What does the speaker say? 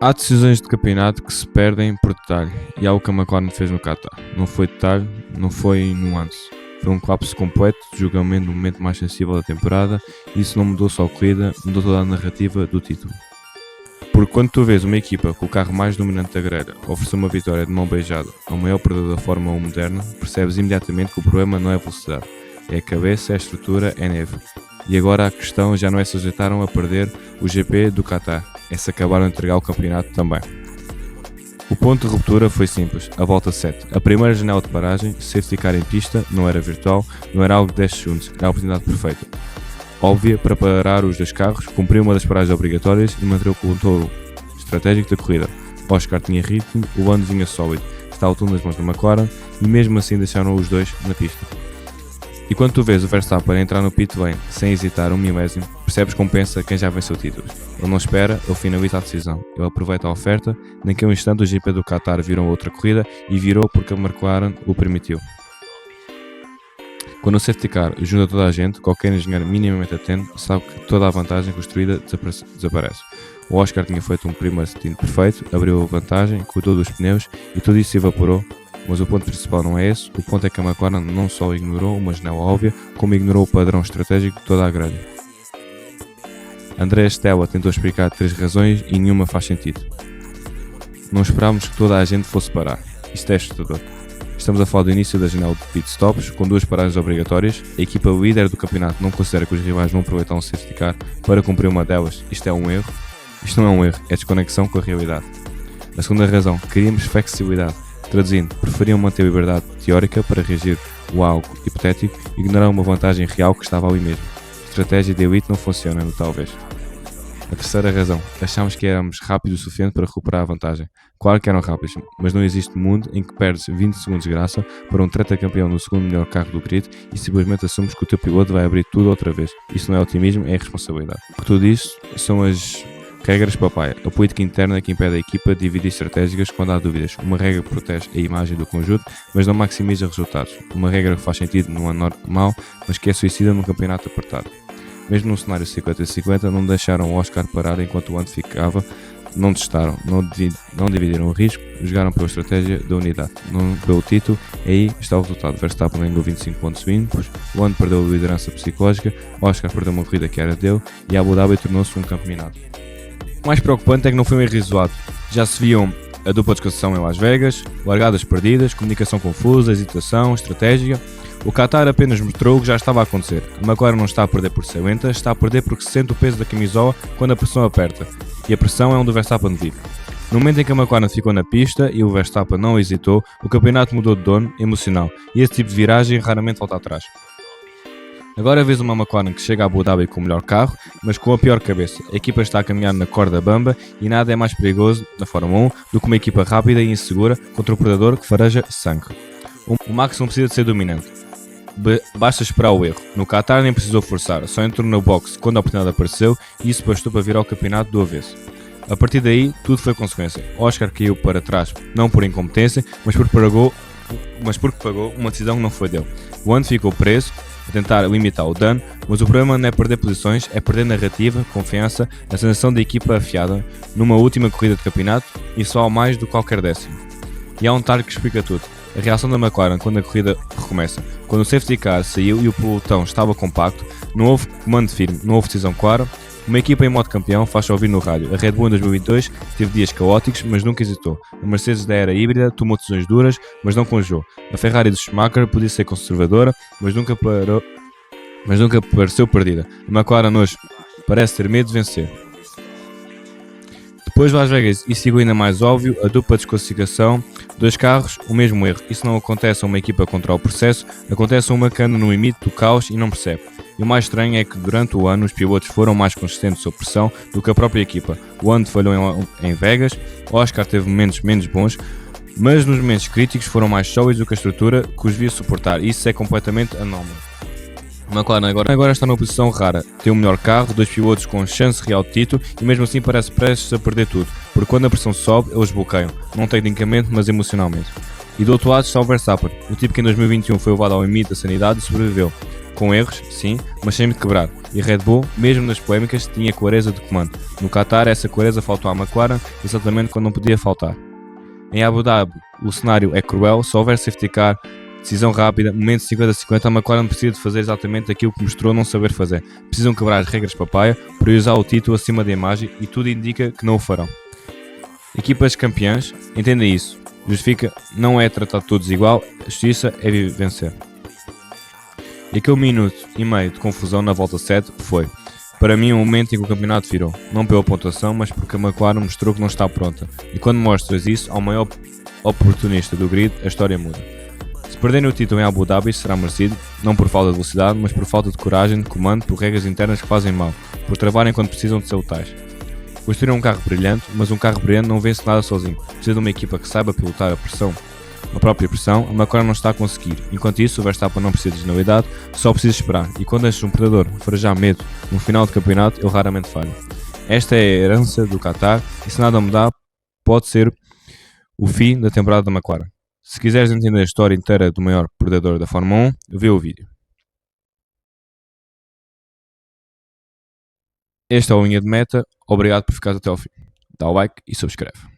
Há decisões de campeonato que se perdem por detalhe, e há o que a McLaren fez no Qatar. Não foi detalhe, não foi nuance. Foi um colapso completo de julgamento no momento mais sensível da temporada, e isso não mudou só a corrida, mudou toda a narrativa do título. Porque quando tu vês uma equipa com o carro mais dominante da grelha oferecer uma vitória de mão beijada ao maior predador da Fórmula 1 moderna, percebes imediatamente que o problema não é a velocidade, é a cabeça, é a estrutura, é neve. E agora a questão já não é se ajeitaram a perder o GP do Qatar, é se acabaram de entregar o campeonato também. O ponto de ruptura foi simples, a volta 7. A primeira janela de paragem, safety car em pista, não era virtual, não era algo de 10 segundos, era a oportunidade perfeita. Óbvia para parar os dois carros, cumpriu uma das paragens obrigatórias e manteve o controle estratégico da corrida. Oscar tinha ritmo, o Lando vinha sólido, estava tudo nas mãos da McLaren e mesmo assim deixaram os dois na pista. E quando tu vês o Verstappen entrar no pit lane sem hesitar um milésimo, percebes como pensa quem já venceu títulos. Ele não espera, ele finaliza a decisão, ele aproveita a oferta, naquele instante o GP do Qatar virou outra corrida e virou porque a McLaren o permitiu. Quando o safety car junta toda a gente, qualquer engenheiro minimamente atento sabe que toda a vantagem construída desaparece. O Oscar tinha feito um primeiro stint perfeito, abriu a vantagem, cuidou dos pneus e tudo isso se evaporou, mas o ponto principal não é esse, o ponto é que a McLaren não só ignorou uma janela óbvia, como ignorou o padrão estratégico de toda a grelha. Andrea Stella tentou explicar 3 razões e nenhuma faz sentido. Não esperávamos que toda a gente fosse parar, isto é assustador. Estamos a falar do início da janela de pit stops, com 2 paragens obrigatórias. A equipa líder do campeonato não considera que os rivais vão aproveitar um safety car para cumprir uma delas. Isto é um erro? Isto não é um erro, é desconexão com a realidade. A segunda razão, queríamos flexibilidade. Traduzindo, preferiam manter a liberdade teórica para reagir a algo hipotético e ignorar uma vantagem real que estava ali mesmo. A estratégia de elite não funciona, talvez. A terceira razão, achámos que éramos rápidos o suficiente para recuperar a vantagem. Claro que eram rápidos, mas não existe mundo em que perdes 20 segundos de graça para um tetracampeão no segundo melhor carro do grid e simplesmente assumes que o teu piloto vai abrir tudo outra vez. Isso não é otimismo, é responsabilidade. O que tudo isso são as regras papai, a política interna que impede a equipa de dividir estratégicas quando há dúvidas. Uma regra que protege a imagem do conjunto, mas não maximiza resultados. Uma regra que faz sentido num ano normal, mas que é suicida num campeonato apertado. Mesmo num cenário 50-50, não deixaram o Oscar parar enquanto o Lando ficava, não testaram, não dividiram o risco, jogaram pela estratégia da unidade, não pelo título. Aí está o resultado. Verstappen ganhou 25 pontos limpos, o Lando perdeu a liderança psicológica, o Oscar perdeu uma corrida que era dele e a Abu Dhabi tornou-se um campo minado. O mais preocupante é que não foi um erro isolado. Já se viam a dupla desclassificação em Las Vegas, largadas perdidas, comunicação confusa, hesitação, estratégia. O Qatar apenas mostrou o que já estava a acontecer. A McLaren não está a perder por ser lenta, está a perder porque sente o peso da camisola quando a pressão aperta. E a pressão é onde o Verstappen vive. No momento em que a McLaren ficou na pista e o Verstappen não hesitou, o campeonato mudou de dono, emocional. E esse tipo de viragem raramente volta atrás. Agora vês uma McLaren que chega a Abu Dhabi com o melhor carro, mas com a pior cabeça. A equipa está a caminhar na corda bamba e nada é mais perigoso na Fórmula 1 do que uma equipa rápida e insegura contra um predador que fareja sangue. O Max não precisa de ser dominante. Basta esperar o erro. No Qatar nem precisou forçar, só entrou no box quando a oportunidade apareceu e isso bastou para virar o campeonato do avesso. A partir daí, tudo foi consequência. Oscar caiu para trás, não por incompetência, mas porque pagou uma decisão que não foi dele. O Lando ficou preso a tentar limitar o dano, mas o problema não é perder posições, é perder narrativa, confiança, a sensação de equipa afiada numa última corrida de campeonato e só ao mais do que qualquer décimo. E há um detalhe que explica tudo. A reação da McLaren quando a corrida recomeça. Quando o safety car saiu e o pelotão estava compacto, não houve comando firme, não houve decisão clara. Uma equipa em modo campeão faz-se ouvir no rádio. A Red Bull em 2022 teve dias caóticos, mas nunca hesitou. A Mercedes da era híbrida tomou decisões duras, mas não congelou. A Ferrari do Schumacher podia ser conservadora, mas nunca pareceu perdida. A McLaren hoje parece ter medo de vencer. Depois de Las Vegas e sigo ainda mais óbvio, a dupla desclassificação, 2 carros, o mesmo erro. Isso não acontece a uma equipa contra o processo, acontece a uma que anda no limite do caos e não percebe. E o mais estranho é que durante o ano os pilotos foram mais consistentes sob pressão do que a própria equipa. O Lando falhou em Vegas, Oscar teve momentos menos bons, mas nos momentos críticos foram mais sólidos do que a estrutura que os via suportar. Isso é completamente anómalo. A McLaren agora está numa posição rara, tem o melhor carro, 2 pilotos com chance real de título e mesmo assim parece prestes a perder tudo, porque quando a pressão sobe eles bloqueiam, não tecnicamente mas emocionalmente. E do outro lado está o Verstappen, o tipo que em 2021 foi levado ao limite da sanidade e sobreviveu. Com erros, sim, mas sem me quebrar. E a Red Bull, mesmo nas polémicas, tinha clareza de comando. No Qatar, essa clareza faltou à McLaren, exatamente quando não podia faltar. Em Abu Dhabi, o cenário é cruel, se houver safety car, decisão rápida, momento 50-50, a McLaren precisa de fazer exatamente aquilo que mostrou não saber fazer. Precisam quebrar as regras papaya, priorizar o título acima da imagem e tudo indica que não o farão. Equipas campeãs, entendem isso. Justifica, não é tratar todos igual, a justiça é vencer. E aquele minuto e meio de confusão na volta 7 foi, para mim, um momento em que o campeonato virou. Não pela pontuação, mas porque a McLaren mostrou que não está pronta. E quando mostras isso ao maior oportunista do grid, a história muda. Se perderem o título em Abu Dhabi, será merecido, não por falta de velocidade, mas por falta de coragem, de comando, por regras internas que fazem mal, por travarem quando precisam de sabotais. Construíram um carro brilhante, mas um carro brilhante não vence nada sozinho. Precisa de uma equipa que saiba pilotar a própria pressão, a McLaren não está a conseguir. Enquanto isso, o Verstappen não precisa de genialidade, só precisa esperar. E quando deixas um predador farejar medo no final de campeonato, ele raramente falha. Esta é a herança do Qatar e se nada mudar, pode ser o fim da temporada da McLaren. Se quiseres entender a história inteira do maior predador da Fórmula 1, vê o vídeo. Este é o Linha de Meta, obrigado por ficares até ao fim. Dá o like e subscreve.